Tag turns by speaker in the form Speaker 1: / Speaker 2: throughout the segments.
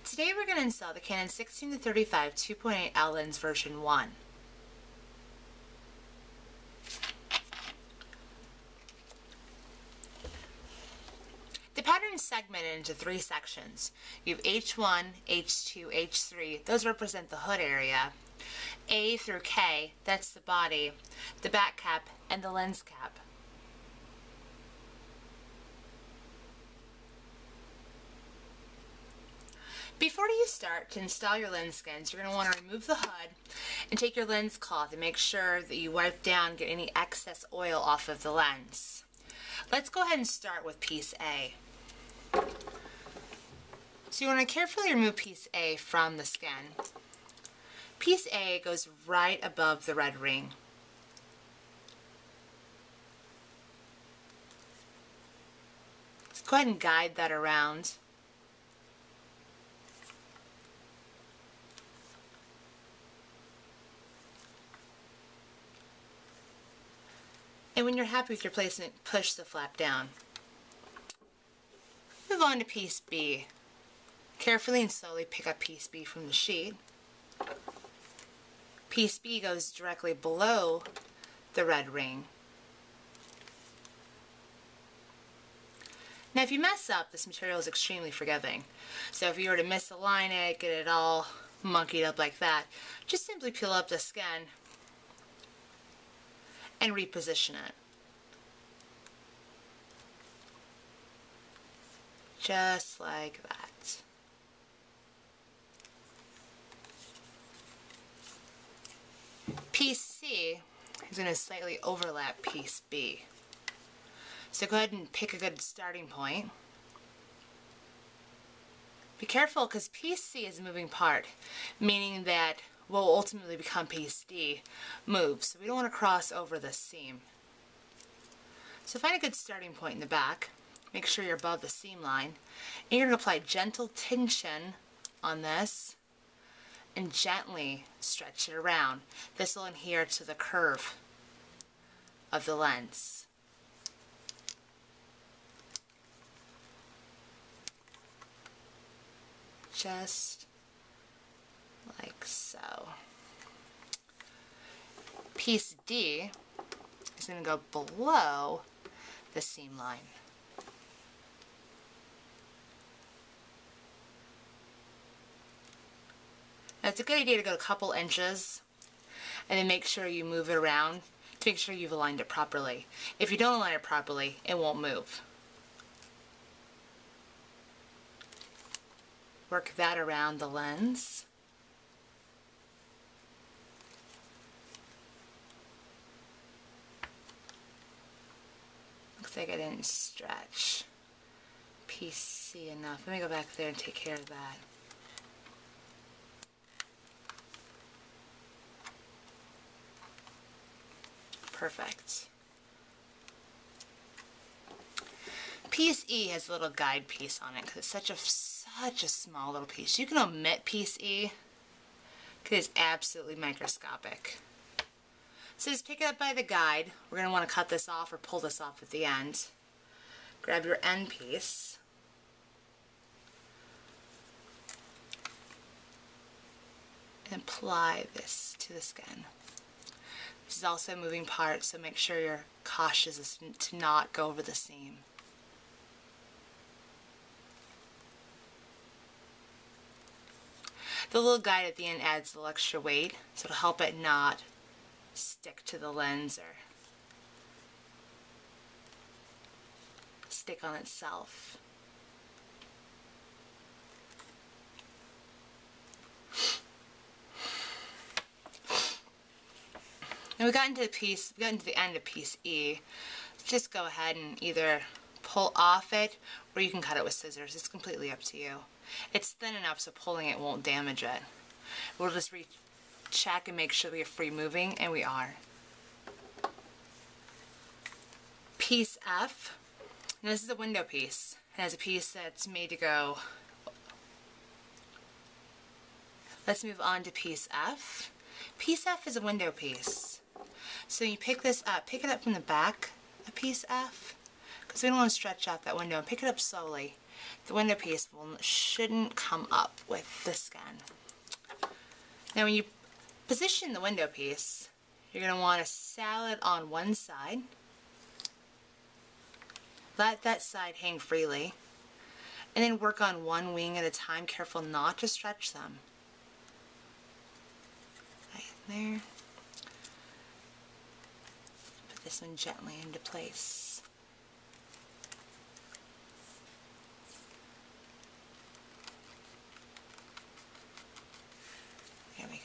Speaker 1: Today we're going to install the Canon 16-35 2.8L lens version 1. The pattern is segmented into three sections. You have H1, H2, H3, those represent the hood area. A through K, that's the body, the back cap, and the lens cap. Before you start to install your lens skins, you're going to want to remove the hood and take your lens cloth and make sure that you wipe down, get any excess oil off of the lens. Let's go ahead and start with piece A. So you want to carefully remove piece A from the skin. Piece A goes right above the red ring. Let's go ahead and guide that around. And when you're happy with your placement, push the flap down. Move on to piece B. Carefully and slowly pick up piece B from the sheet. Piece B goes directly below the red ring. Now if you mess up, this material is extremely forgiving. So if you were to misalign it, get it all monkeyed up like that, just simply peel up the skin and reposition it. Just like that. Piece C is going to slightly overlap piece B. So go ahead and pick a good starting point. Be careful because piece C is a moving part, meaning that what will ultimately become piece D moves. So we don't want to cross over the seam. So find a good starting point in the back. Make sure you're above the seam line. And you're going to apply gentle tension on this and gently stretch it around. This will adhere to the curve of the lens. Just like so. Piece D is going to go below the seam line. Now it's a good idea to go a couple inches and then make sure you move it around to make sure you've aligned it properly. If you don't align it properly, it won't move. Work that around the lens. Looks like I didn't stretch piece C enough. Let me go back there and take care of that. Perfect. Piece E has a little guide piece on it because it's such a small little piece. You can omit piece E because it's absolutely microscopic. So just pick it up by the guide. We're going to want to cut this off or pull this off at the end. Grab your end piece. And apply this to the skin. This is also a moving part, so make sure you're cautious to not go over the seam. The little guide at the end adds a little extra weight, so it'll help it not stick to the lens or stick on itself. And we got into the end of piece E. Just go ahead and either pull off it or you can cut it with scissors. It's completely up to you. It's thin enough so pulling it won't damage it. We'll just check and make sure we are free moving, and we are. Piece F. Now this is a window piece. It has a piece that's made to go. Let's move on to piece F. Piece F is a window piece. So you pick this up, pick it up from the back of piece F, because we don't want to stretch out that window, and pick it up slowly. the window piece shouldn't come up with the skin. Now when you position the window piece, you're going to want to saddle it on one side. Let that side hang freely. And then work on one wing at a time, careful not to stretch them. Right there. Put this one gently into place. There we go.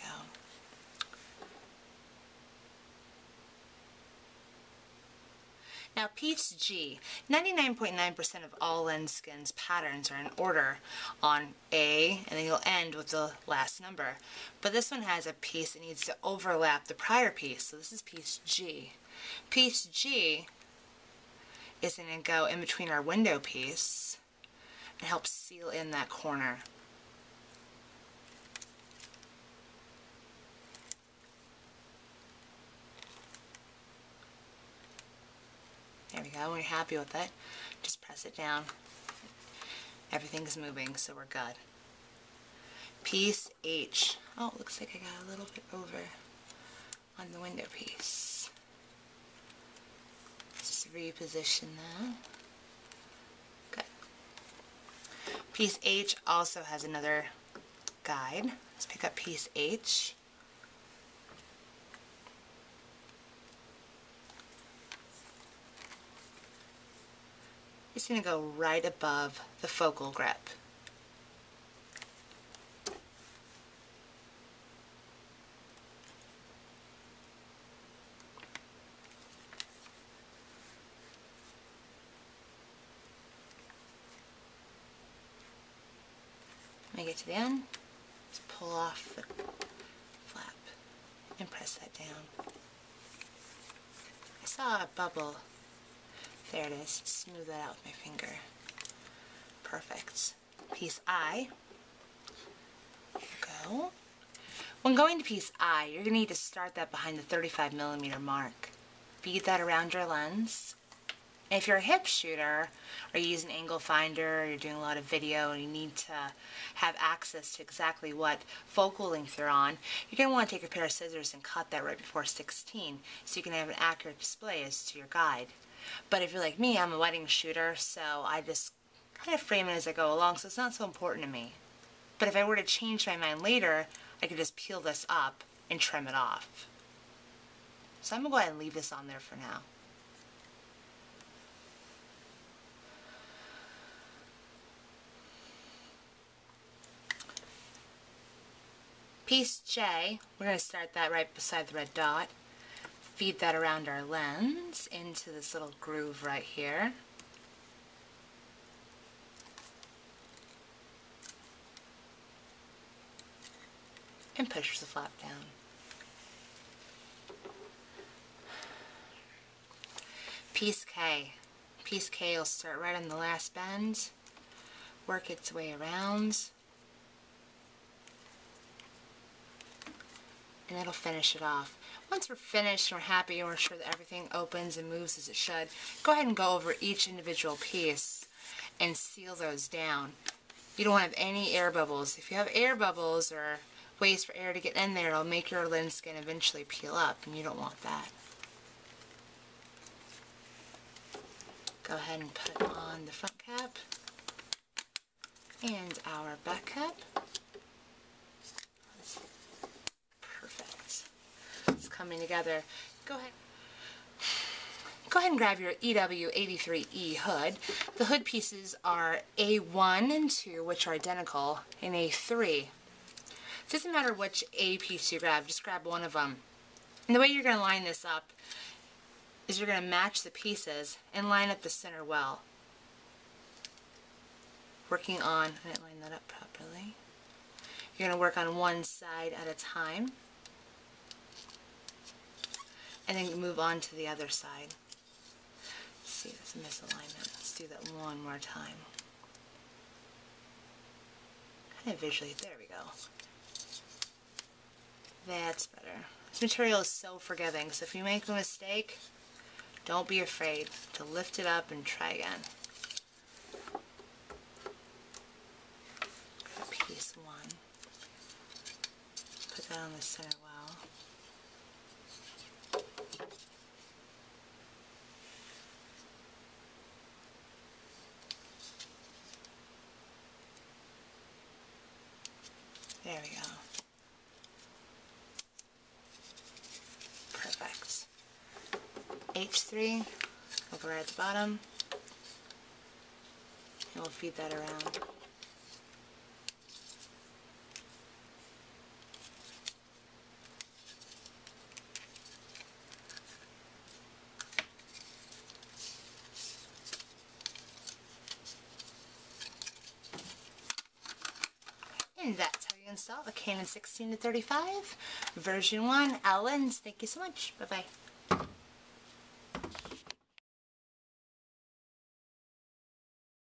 Speaker 1: Now piece G, 99.9% of all lens skins patterns are in order on A, and then you'll end with the last number. But this one has a piece that needs to overlap the prior piece, so this is piece G. Piece G is going to go in between our window piece and help seal in that corner. There we go. When you're happy with it, just press it down. Everything's moving, so we're good. Piece H. Oh, it looks like I got a little bit over on the window piece. Just reposition that. Good. Piece H also has another guide. Let's pick up piece H. It's going to go right above the focal grip. When I get to the end, just pull off the flap and press that down. I saw a bubble. There it is. Smooth that out with my finger. Perfect. Piece I. Go. When going to piece I, you're going to need to start that behind the 35mm mark. Bead that around your lens. And if you're a hip shooter, or you use an angle finder, or you're doing a lot of video, and you need to have access to exactly what focal length you're on, you're going to want to take a pair of scissors and cut that right before 16, so you can have an accurate display as to your guide. But if you're like me, I'm a wedding shooter, so I just kind of frame it as I go along, so it's not so important to me. But if I were to change my mind later, I could just peel this up and trim it off. So I'm going to go ahead and leave this on there for now. Piece J, we're going to start that right beside the red dot. Feed that around our lens into this little groove right here. And push the flap down. Piece K. Piece K will start right on the last bend, work its way around, and it'll finish it off. Once we're finished and we're happy and we're sure that everything opens and moves as it should, go ahead and go over each individual piece and seal those down. You don't want to have any air bubbles. If you have air bubbles or ways for air to get in there, it'll make your lens skin eventually peel up, and you don't want that. Go ahead and put on the front cap and our back cap. Perfect. It's coming together. Go ahead and grab your EW83E hood. The hood pieces are A1 and 2, which are identical, and A3. It doesn't matter which A piece you grab, just grab one of them. And the way you're going to line this up is you're going to match the pieces and line up the center well. Working on, I didn't line that up properly. You're going to work on one side at a time, and then you move on to the other side. See, that's a misalignment. Let's do that one more time. Kind of visually, there we go. That's better. This material is so forgiving, so if you make a mistake, don't be afraid to lift it up and try again. that on the center well. There we go. Perfect. H3, over right at the bottom, and we'll feed that around. And that's how you install a Canon 16-35 version 1 L lens. Thank you so much. Bye-bye.